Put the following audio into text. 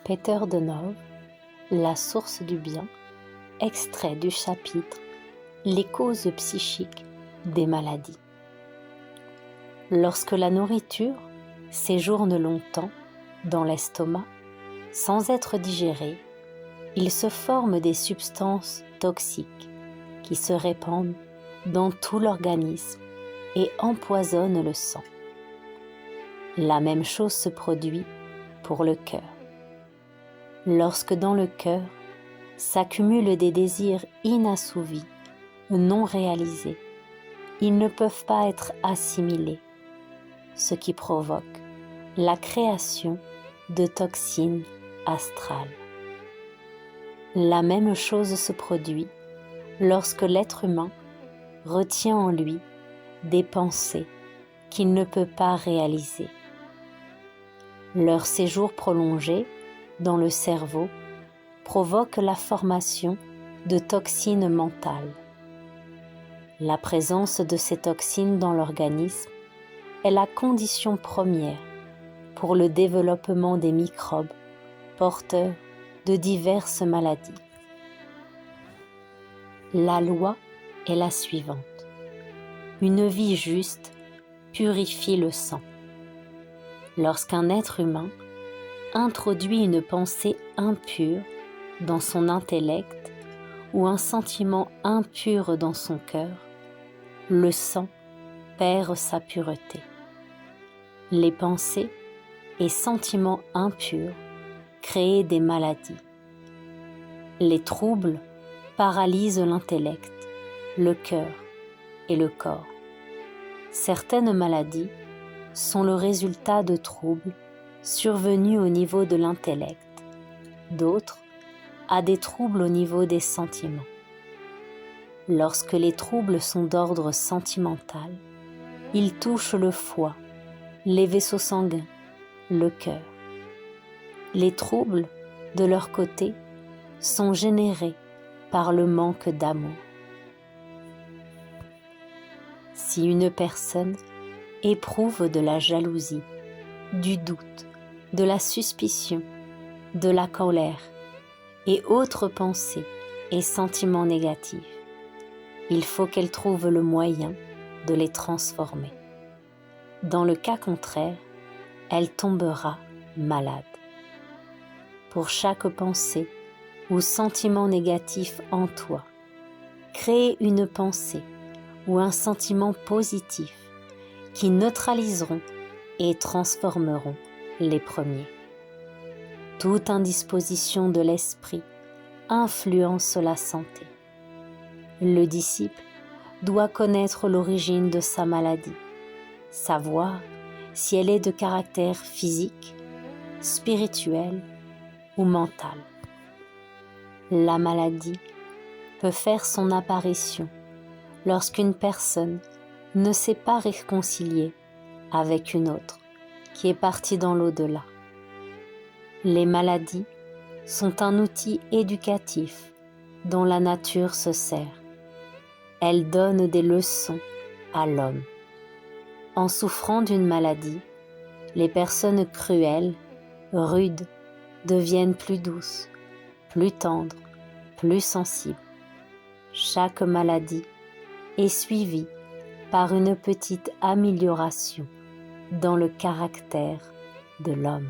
Peter Denove, La source du bien, extrait du chapitre Les causes psychiques des maladies. Lorsque la nourriture séjourne longtemps dans l'estomac sans être digérée, il se forme des substances toxiques qui se répandent dans tout l'organisme et empoisonnent le sang. La même chose se produit pour le cœur. Lorsque dans le cœur s'accumulent des désirs inassouvis, non réalisés, ils ne peuvent pas être assimilés, ce qui provoque la création de toxines astrales. La même chose se produit lorsque l'être humain retient en lui des pensées qu'il ne peut pas réaliser. Leur séjour prolongé dans le cerveau provoque la formation de toxines mentales. La présence de ces toxines dans l'organisme est la condition première pour le développement des microbes porteurs de diverses maladies. La loi est la suivante. Une vie juste purifie le sang. Lorsqu'un être humain introduit une pensée impure dans son intellect ou un sentiment impur dans son cœur, le sang perd sa pureté. Les pensées et sentiments impurs créent des maladies. Les troubles paralysent l'intellect, le cœur et le corps. Certaines maladies sont le résultat de troubles survenus au niveau de l'intellect, d'autres à des troubles au niveau des sentiments. Lorsque les troubles sont d'ordre sentimental, ils touchent le foie, les vaisseaux sanguins, le cœur. Les troubles, de leur côté, sont générés par le manque d'amour. Si une personne éprouve de la jalousie, du doute, de la suspicion, de la colère et autres pensées et sentiments négatifs, il faut qu'elle trouve le moyen de les transformer. Dans le cas contraire, elle tombera malade. Pour chaque pensée ou sentiment négatif en toi, crée une pensée ou un sentiment positif qui neutraliseront et transformeront les premiers. Toute indisposition de l'esprit influence la santé. Le disciple doit connaître l'origine de sa maladie, savoir si elle est de caractère physique, spirituel ou mental. La maladie peut faire son apparition lorsqu'une personne ne s'est pas réconciliée avec une autre qui est partie dans l'au-delà. Les maladies sont un outil éducatif dont la nature se sert. Elles donnent des leçons à l'homme. En souffrant d'une maladie, les personnes cruelles, rudes, deviennent plus douces, plus tendres, plus sensibles. Chaque maladie est suivie par une petite amélioration dans le caractère de l'homme.